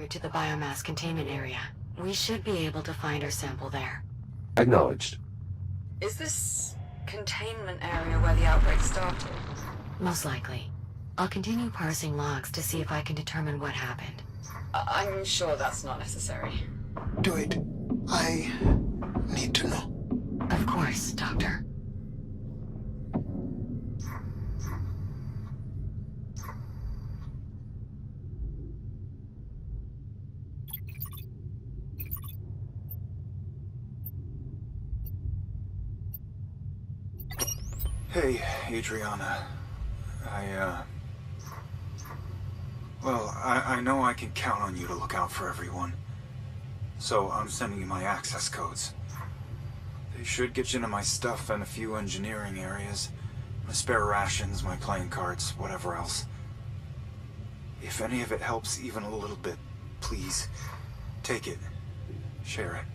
route to the biomass containment area. We should be able to find our sample there. Acknowledged. Is this containment area where the outbreak started? Most likely. I'll continue parsing logs to see if I can determine what happened. I'm sure that's not necessary. Do it. I need to know. Of course, Doctor. Hey, Adriana. I know I can count on you to look out for everyone. So I'm sending you my access codes. They should get you into my stuff and a few engineering areas. My spare rations, my playing cards, whatever else. If any of it helps even a little bit, please, take it. Share it.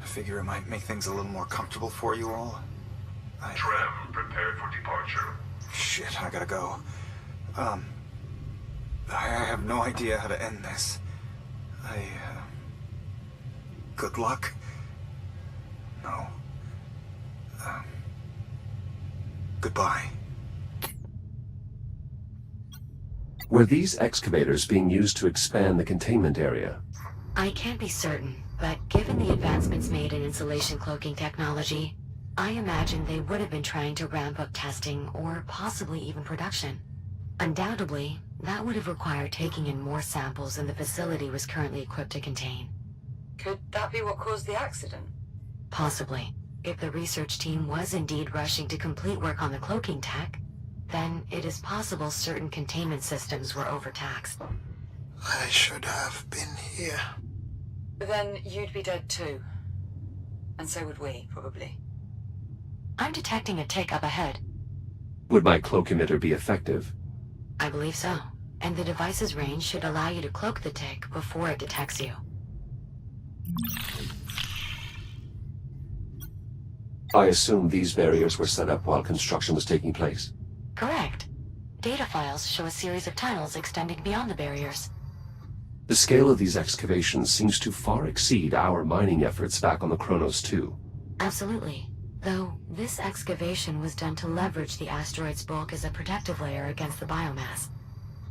I figure it might make things a little more comfortable for you all. Tram, prepare for departure. Shit, I gotta go. I have no idea how to end this. Good luck? No. Goodbye. Were these excavators being used to expand the containment area? I can't be certain, but given the advancements made in insulation cloaking technology, I imagine they would have been trying to ramp up testing or possibly even production. Undoubtedly, that would have required taking in more samples than the facility was currently equipped to contain. Could that be what caused the accident? Possibly. If the research team was indeed rushing to complete work on the cloaking tech, then it is possible certain containment systems were overtaxed. I should have been here. Then you'd be dead too. And so would we, probably. I'm detecting a tick up ahead. Would my cloak emitter be effective? I believe so. And the device's range should allow you to cloak the tick before it detects you. I assume these barriers were set up while construction was taking place. Correct. Data files show a series of tunnels extending beyond the barriers. The scale of these excavations seems to far exceed our mining efforts back on the Kronos 2. Absolutely. Though, this excavation was done to leverage the asteroid's bulk as a protective layer against the biomass.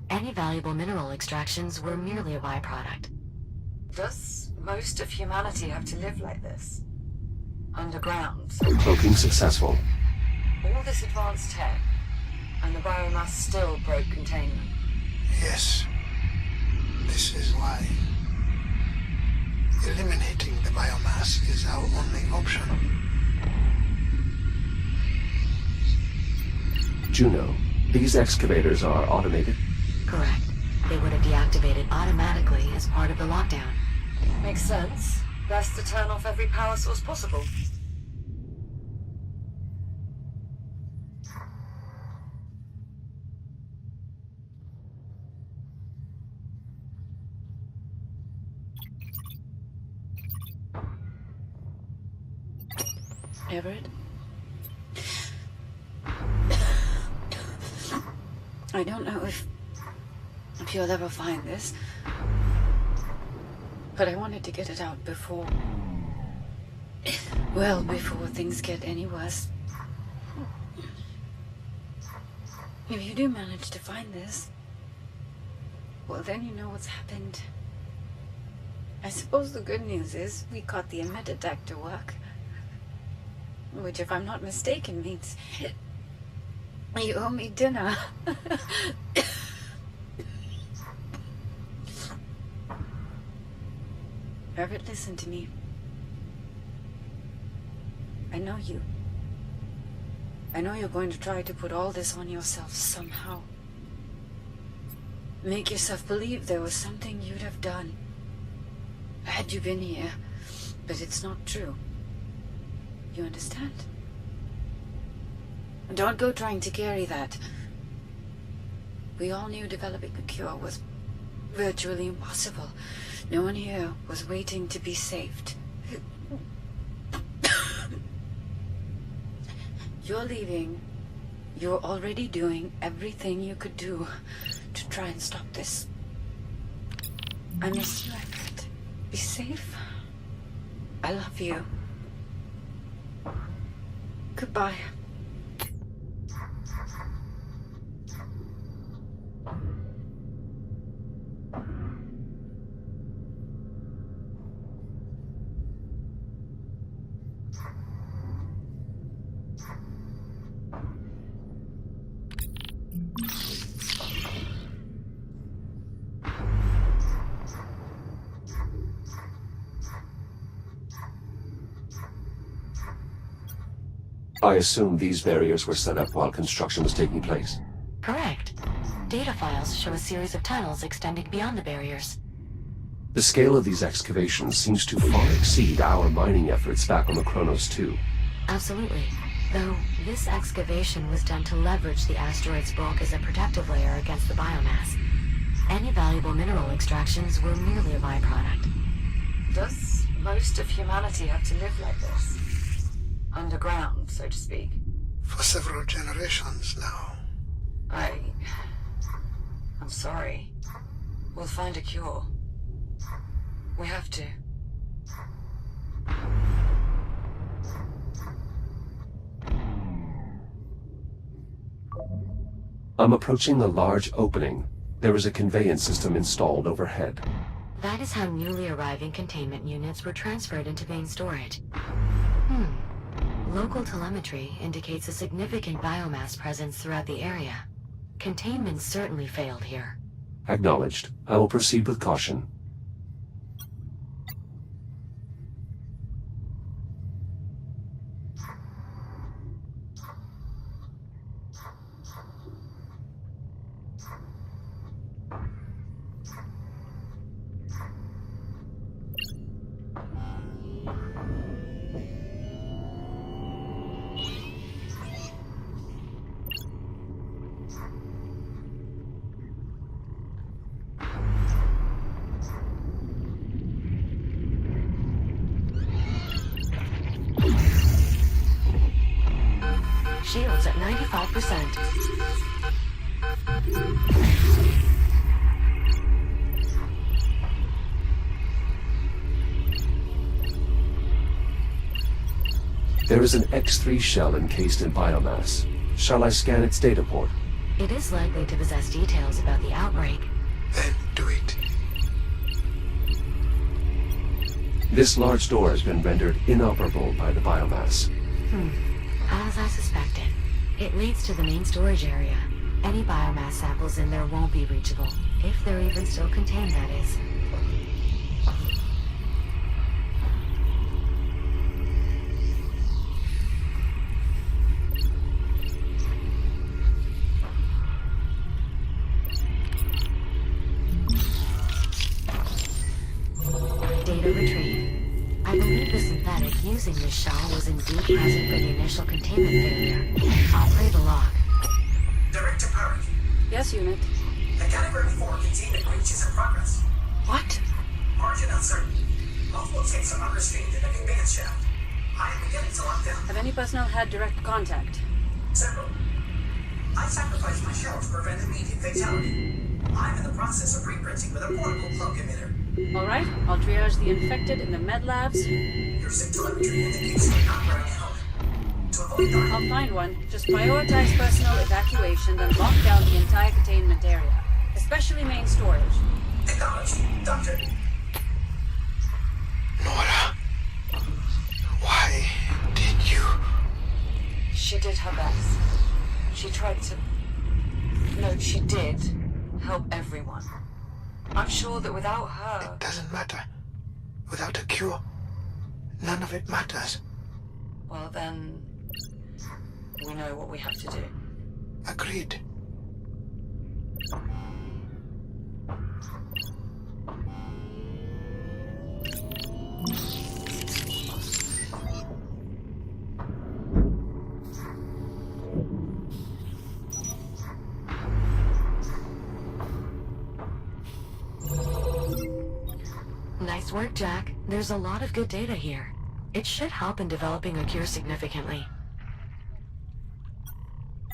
Any valuable mineral extractions were merely a byproduct. Does most of humanity have to live like this? Underground? Cloaking successful. All this advanced tech, and the biomass still broke containment. Yes. This is why eliminating the biomass is our only option. Juno, these excavators are automated? Correct. They would have deactivated automatically as part of the lockdown. Makes sense. Best to turn off every power source possible. Everett? I don't know if you'll ever find this, but I wanted to get it out before things get any worse. If you do manage to find this, well, then you know what's happened. I suppose the good news is we got the emitter deck to work, which, if I'm not mistaken, means you owe me dinner. Everett, listen to me. I know you. I know you're going to try to put all this on yourself somehow. Make yourself believe there was something you'd have done had you been here, but it's not true. You understand? Don't go trying to carry that. We all knew developing a cure was virtually impossible. No one here was waiting to be saved. You're leaving. You're already doing everything you could do to try and stop this. I miss you, Eckert. Be safe. I love you. Goodbye. I assume these barriers were set up while construction was taking place. Correct. Data files show a series of tunnels extending beyond the barriers. The scale of these excavations seems to far exceed our mining efforts back on the Kronos 2. Absolutely. Though, this excavation was done to leverage the asteroid's bulk as a protective layer against the biomass. Any valuable mineral extractions were merely a byproduct. Does most of humanity have to live like this? Underground, so to speak? For several generations now. I'm sorry. We'll find a cure. We have to. I'm approaching the large opening. There is a conveyance system installed overhead. That is how newly arriving containment units were transferred into main storage. Local telemetry indicates a significant biomass presence throughout the area. Containment certainly failed here. Acknowledged. I will proceed with caution. Shields at 95%. There is an X3 shell encased in biomass. Shall I scan its data port? It is likely to possess details about the outbreak. Then do it. This large door has been rendered inoperable by the biomass. As I suspected, it leads to the main storage area. Any biomass samples in there won't be reachable, if they're even still contained, that is. Data retrieved. I believe the synthetic using this shell was indeed present for the initial containment failure. I'll play the log. Director Park, Yes, unit. the Category 4 containment breach is in progress. What? Margin uncertain. Multiple tanks are unrestrained in the conveyance shaft. I am beginning to lock down. Have any personnel had direct contact? Several. I sacrificed my shell to prevent immediate fatality. I'm in the process of reprinting with a portable cloak emitter. All right, I'll triage the infected in the med labs. Your SIP telemetry indicates you're not wearing a helmet. To avoid dark, I'll find one. Just prioritize personal evacuation, then lock down the entire containment area, especially main storage. acknowledged. Doctor, Nora, why did you? She did her best. She tried to... No, she did help everyone. I'm sure that without her... It doesn't matter. Without a cure, none of it matters. Well, then... we know what we have to do. Agreed. Nice work, Jack. There's a lot of good data here. It should help in developing a cure significantly.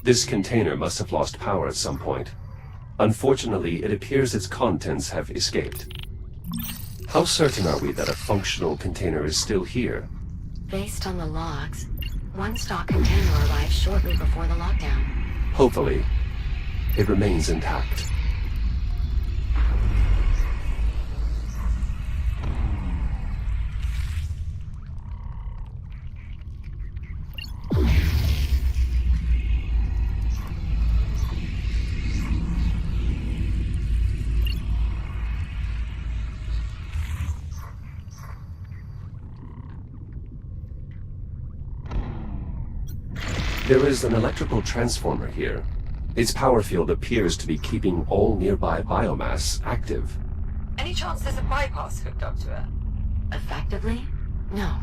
This container must have lost power at some point. Unfortunately, it appears its contents have escaped. How certain are we that a functional container is still here? Based on the logs, one stock container arrived shortly before the lockdown. Hopefully, it remains intact. There is an electrical transformer here. Its power field appears to be keeping all nearby biomass active. Any chance there's a bypass hooked up to it? Effectively? No.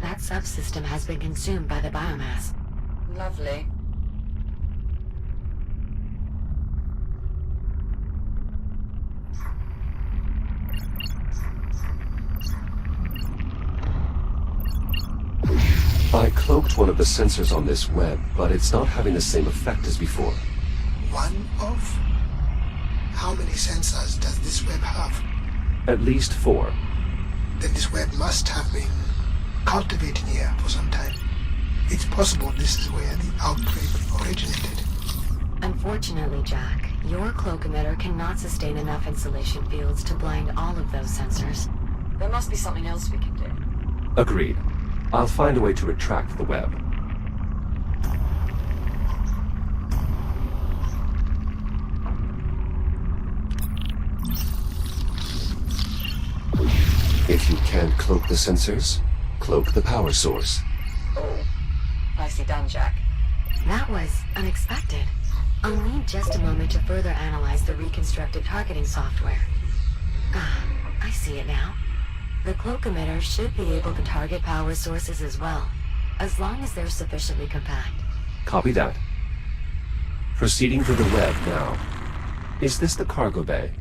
That subsystem has been consumed by the biomass. Lovely. I cloaked one of the sensors on this web, but it's not having the same effect as before. One of? How many sensors does this web have? At least 4. Then this web must have been cultivated here for some time. It's possible this is where the outbreak originated. Unfortunately, Jack, your cloak emitter cannot sustain enough insulation fields to blind all of those sensors. There must be something else we can do. Agreed. I'll find a way to retract the web. If you can't cloak the sensors, cloak the power source. Oh, nicely done, Jack. That was unexpected. I'll need just a moment to further analyze the reconstructed targeting software. Ah, I see it now. The cloak emitter should be able to target power sources as well, as long as they're sufficiently compact. Copy that. Proceeding to the web now. Is this the cargo bay?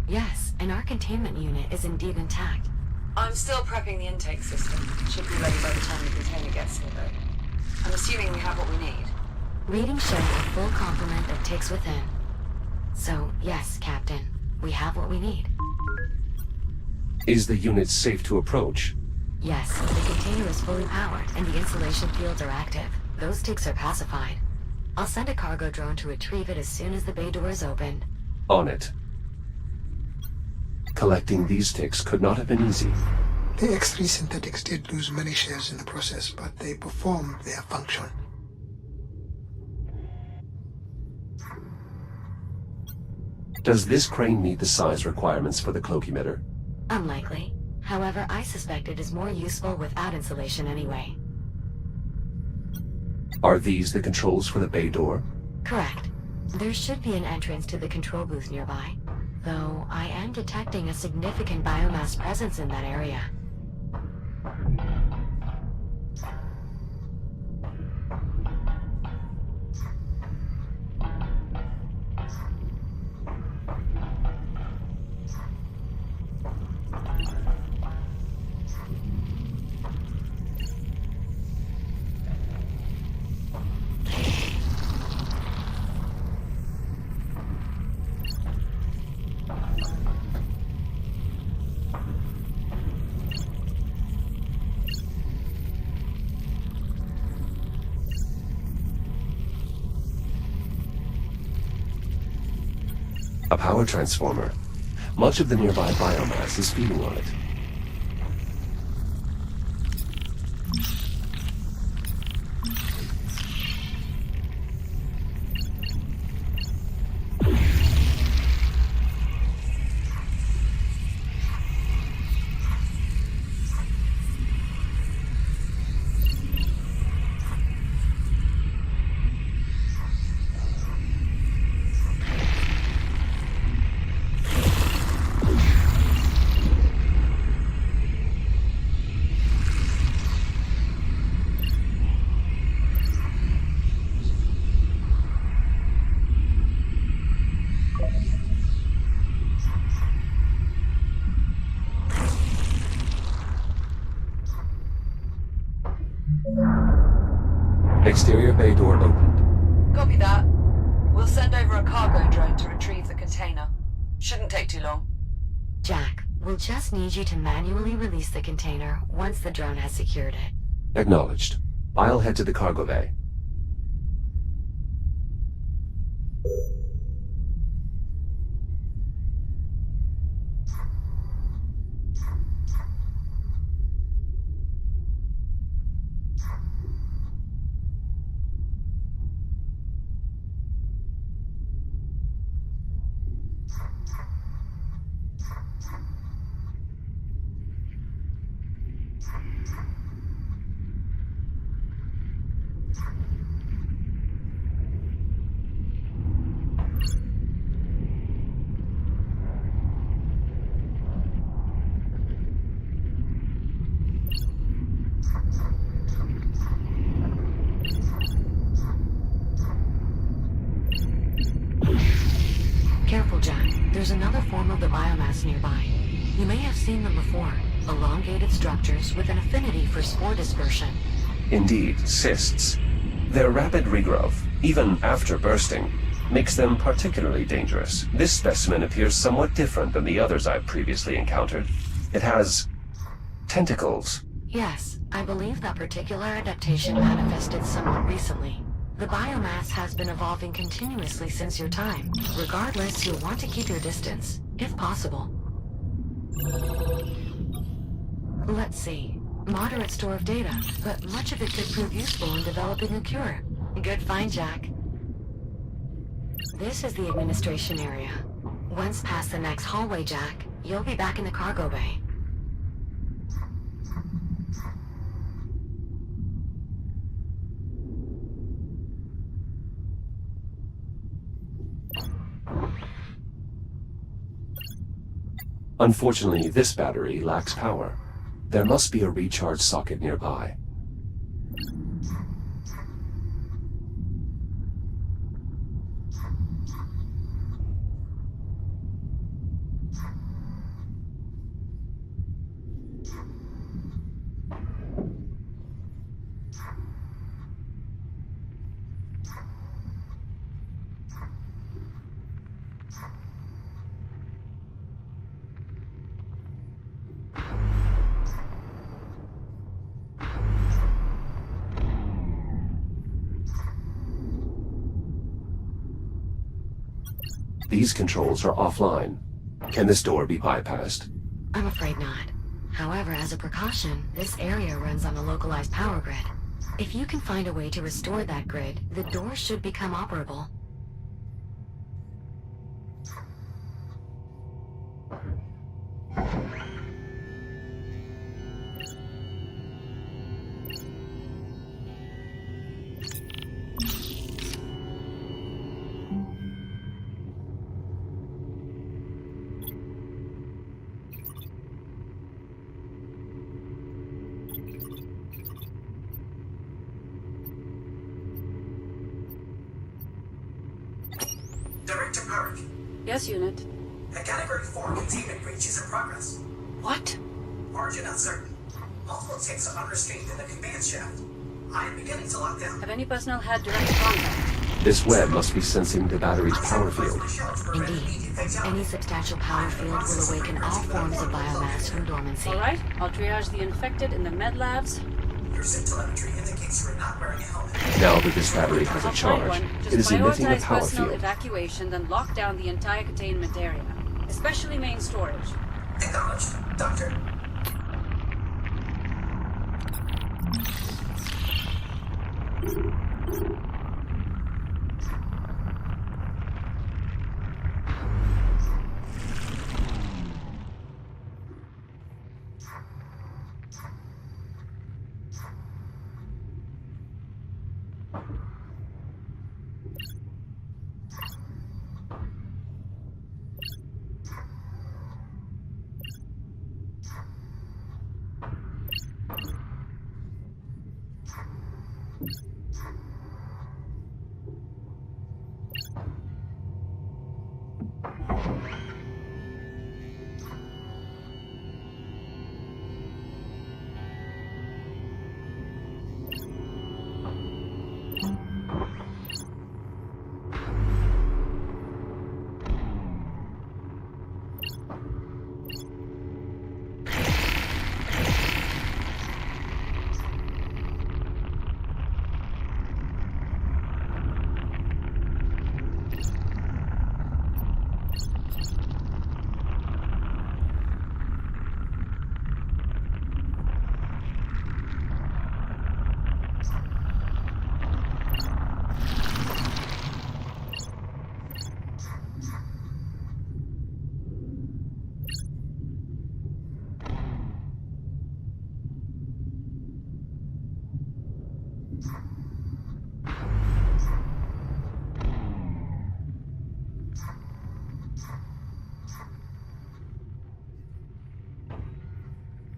Yes, and our containment unit is indeed intact. I'm still prepping the intake system. Should be ready by the time the container gets here, though. I'm assuming we have what we need. Readings show a full complement of ticks within. So, yes, Captain, we have what we need. Is the unit safe to approach? Yes, the container is fully powered and the insulation fields are active. Those ticks are pacified. I'll send a cargo drone to retrieve it as soon as the bay door is opened. On it. Collecting these ticks could not have been easy. The X3 synthetics did lose many shares in the process, but they performed their function. Does this crane meet the size requirements for the cloak emitter? Unlikely. However, I suspect it is more useful without insulation anyway. Are these the controls for the bay door? Correct. There should be an entrance to the control booth nearby, though I am detecting a significant biomass presence in that area. A power transformer. Much of the nearby biomass is feeding on it. Exterior bay door opened. Copy that. We'll send over a cargo drone to retrieve the container. Shouldn't take too long. Jack, We'll just need you to manually release the container once the drone has secured it. Acknowledged. I'll head to the cargo bay. Careful, Jack. There's another form of the biomass nearby. You may have seen them before. Elongated structures with an affinity for spore dispersion. Indeed, cysts. Their rapid regrowth, even after bursting, makes them particularly dangerous. This specimen appears somewhat different than the others I've previously encountered. It has tentacles. Yes, I believe that particular adaptation manifested somewhat recently. The biomass has been evolving continuously since your time. Regardless, you'll want to keep your distance, if possible. Let's see. Moderate store of data, but much of it could prove useful in developing a cure. Good find, Jack. This is the administration area. Once past the next hallway, Jack, you'll be back in the cargo bay. Unfortunately, this battery lacks power. There must be a recharge socket nearby. These controls are offline. Can this door be bypassed? I'm afraid not. However, as a precaution, this area runs on a localized power grid. If you can find a way to restore that grid, the door should become operable. Director Park. Yes, Unit. A Category 4 containment breach is in progress. What? Origin uncertain. Multiple ticks are unrestrained in the conveyance shaft. I am beginning to lock down. Have any personnel had direct contact? This web must be sensing the battery's power field. Indeed. Any substantial power field will awaken all forms of biomass from dormancy. All right, I'll triage the infected in the med labs. Your SIM telemetry indicates you are not wearing a helmet. Now that this battery has a I'll find charge, one. it Just is emitting a prioritize power personnel field. evacuation, then lock down the entire containment area, especially main storage. Acknowledged. Doctor.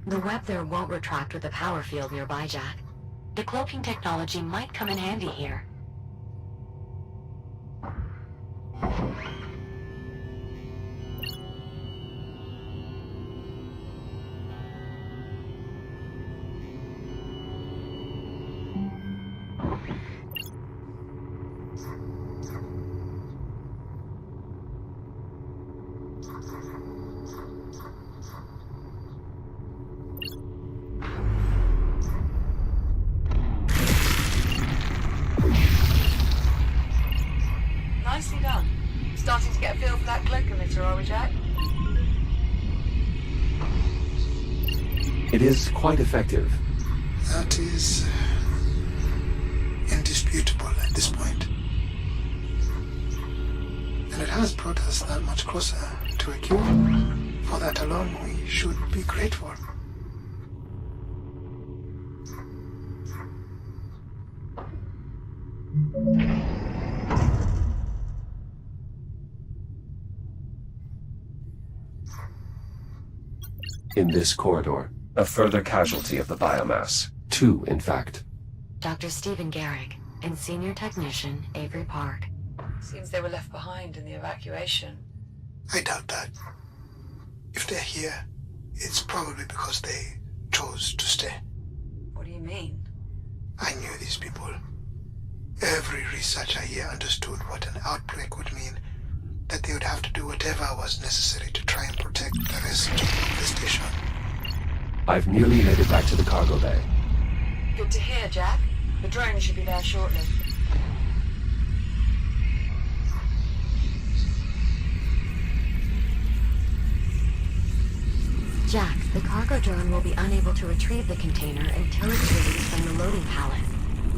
The web there won't retract with a power field nearby, Jack. The cloaking technology might come in handy here. Nicely done. Starting to get a feel for that cloak emitter, are we, Jack? It is quite effective. That is indisputable at this point. And it has brought us that much closer to a cure. For that alone, we should be grateful. In this corridor, a further casualty of the biomass. 2, in fact. Dr. Stephen Garrick and Senior Technician Avery Park. Seems they were left behind in the evacuation. I doubt that. If they're here, it's probably because they chose to stay. What do you mean? I knew these people. Every researcher here understood what an outbreak would mean, that they would have to do whatever was necessary to try and protect the rest of the station. I've nearly made it back to the cargo bay. Good to hear, Jack. The drone should be there shortly. Jack, the cargo drone will be unable to retrieve the container until it's released from the loading pallet.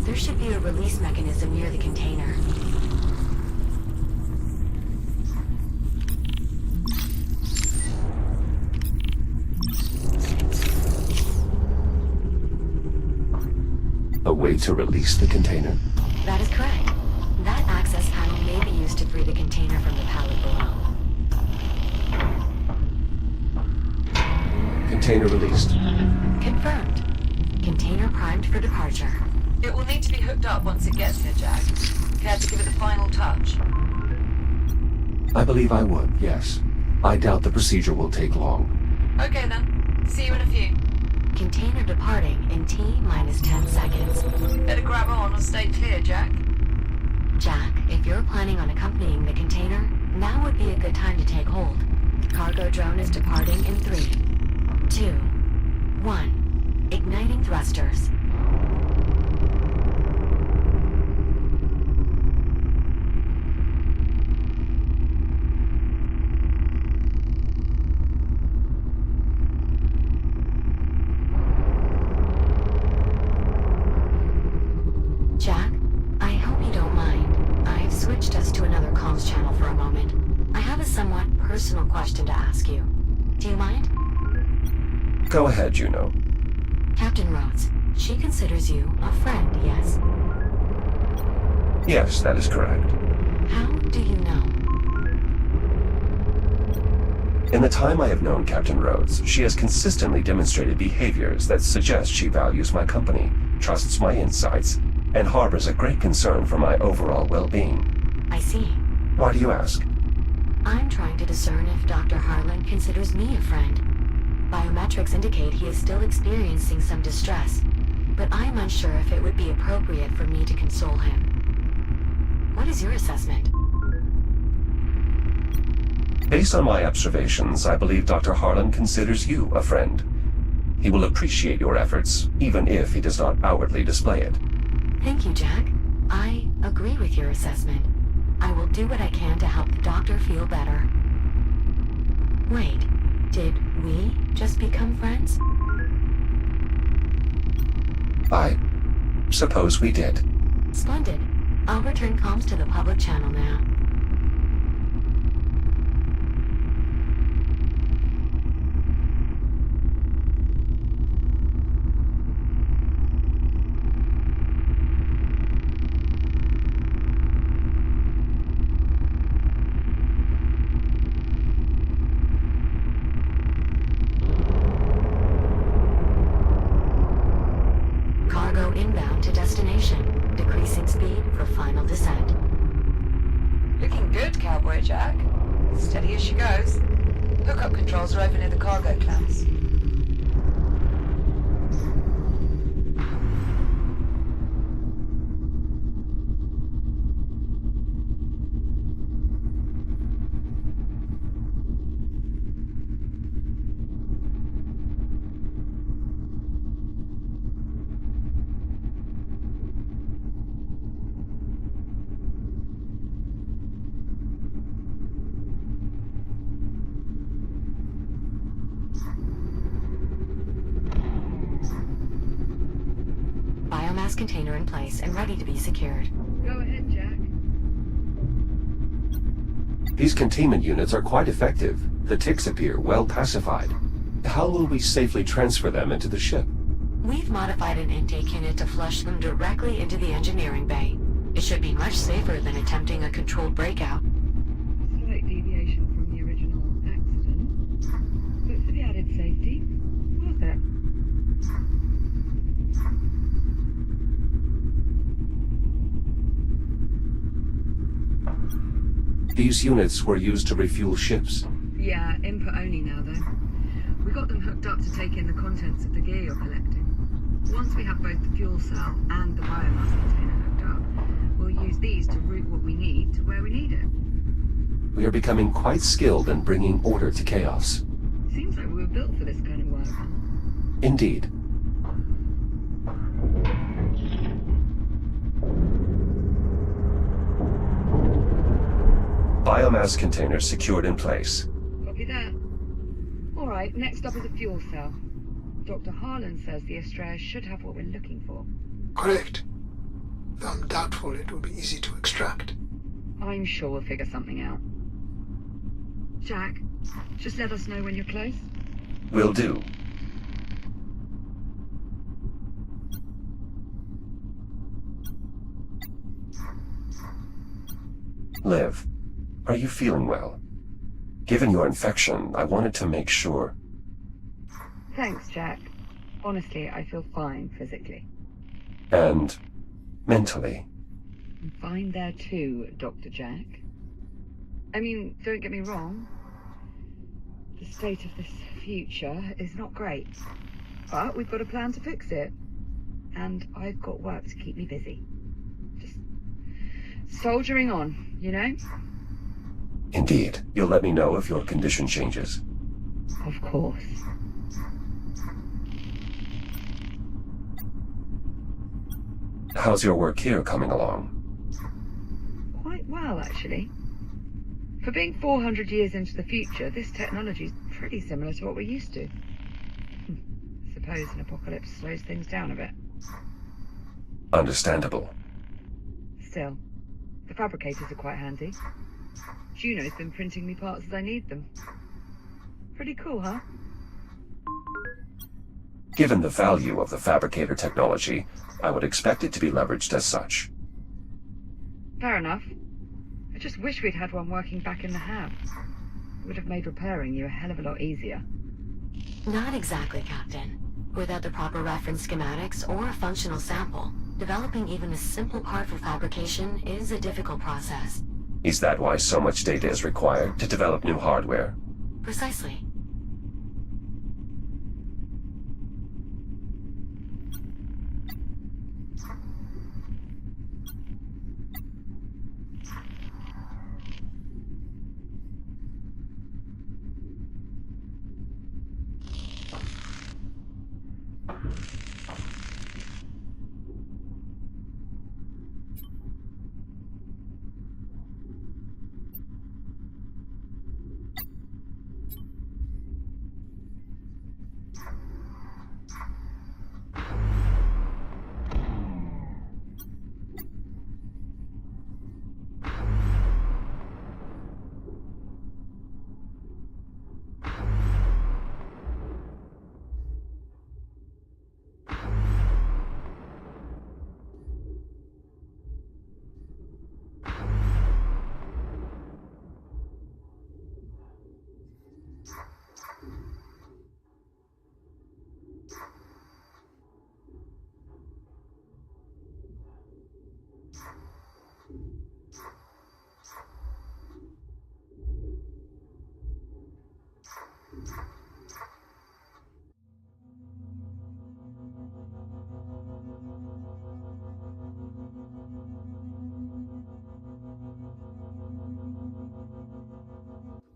There should be a release mechanism near the container. A way to release the container? That is correct. That access panel may be used to free the container from the pallet below. Container released. Confirmed. Container primed for departure. It will need to be hooked up once it gets here, Jack. Care to give it the final touch? I believe I would, yes. I doubt the procedure will take long. Okay then. See you in a few. Container departing in T-minus 10 seconds. Better grab on or stay clear, Jack. Jack, if you're planning on accompanying the container, now would be a good time to take hold. Cargo drone is departing in 3, 2, 1. Igniting thrusters. Jack, I hope you don't mind. I've switched us to another comms channel for a moment. I have a somewhat personal question to ask you. Do you mind? Go ahead, Juno. Captain Rhodes, she considers you a friend, yes? Yes, that is correct. How do you know? In the time I have known Captain Rhodes, she has consistently demonstrated behaviors that suggest she values my company, trusts my insights, and harbors a great concern for my overall well-being. I see. Why do you ask? I'm trying to discern if Dr. Harlan considers me a friend. Biometrics indicate he is still experiencing some distress, but I'm unsure if it would be appropriate for me to console him. What is your assessment? Based on my observations, I believe Dr. Harlan considers you a friend. He will appreciate your efforts, even if he does not outwardly display it. Thank you, Jack. I agree with your assessment. I will do what I can to help the doctor feel better. Wait, did we just become friends? I suppose we did. Splendid. I'll return comms to the public channel now. boy, Jack. Steady as she goes. Hookup controls are over near the cargo class. Biomass container in place and ready to be secured. Go ahead, Jack. These containment units are quite effective. The ticks appear well pacified. How will we safely transfer them into the ship? We've modified an intake unit to flush them directly into the engineering bay. It should be much safer than attempting a controlled breakout. Slight deviation from the original accident, but for the added safety, worth it. These units were used to refuel ships. Yeah, input only now though. We got them hooked up to take in the contents of the gear you're collecting. Once we have both the fuel cell and the biomass container hooked up, we'll use these to route what we need to where we need it. We are becoming quite skilled in bringing order to chaos. Seems like we were built for this kind of work. Indeed. Biomass container secured in place. Copy that. Alright, next up is a fuel cell. Dr. Harlan says the Astrea should have what we're looking for. Correct. Though I'm doubtful it will be easy to extract. I'm sure we'll figure something out. Jack, just let us know when you're close. Will do. Liv, are you feeling well? Given your infection, I wanted to make sure. Thanks, Jack. Honestly, I feel fine physically. And mentally. I'm fine there too, Dr. Jack. I mean, don't get me wrong. The state of this future is not great. But we've got a plan to fix it. And I've got work to keep me busy. Just soldiering on, you know? Indeed. You'll let me know if your condition changes. Of course. How's your work here coming along? Quite well, actually. For being 400 years into the future, this technology's pretty similar to what we're used to. Suppose an apocalypse slows things down a bit. Understandable. Still, the fabricators are quite handy. Juno's been printing me parts as I need them. Pretty cool, huh? Given the value of the fabricator technology, I would expect it to be leveraged as such. Fair enough. I just wish we'd had one working back in the hab. It would have made repairing you a hell of a lot easier. Not exactly, Captain. Without the proper reference schematics or a functional sample, developing even a simple part for fabrication is a difficult process. Is that why so much data is required to develop new hardware? Precisely.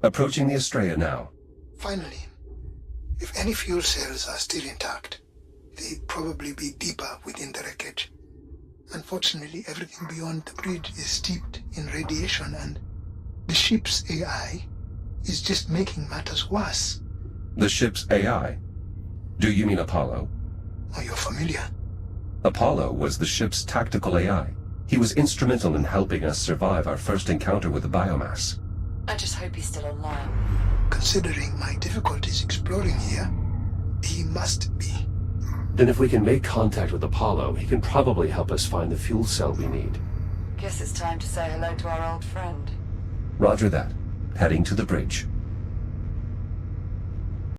Approaching the Estrella now. Finally, if any fuel cells are still intact, they'd probably be deeper within the wreckage. Unfortunately, everything beyond the bridge is steeped in radiation, and the ship's AI is just making matters worse. The ship's AI? Do you mean Apollo? Are you familiar? Apollo was the ship's tactical AI. He was instrumental in helping us survive our first encounter with the biomass. I just hope he's still alive. Considering my difficulties exploring here, he must be. Then if we can make contact with Apollo, he can probably help us find the fuel cell we need. Guess it's time to say hello to our old friend. Roger that. Heading to the bridge.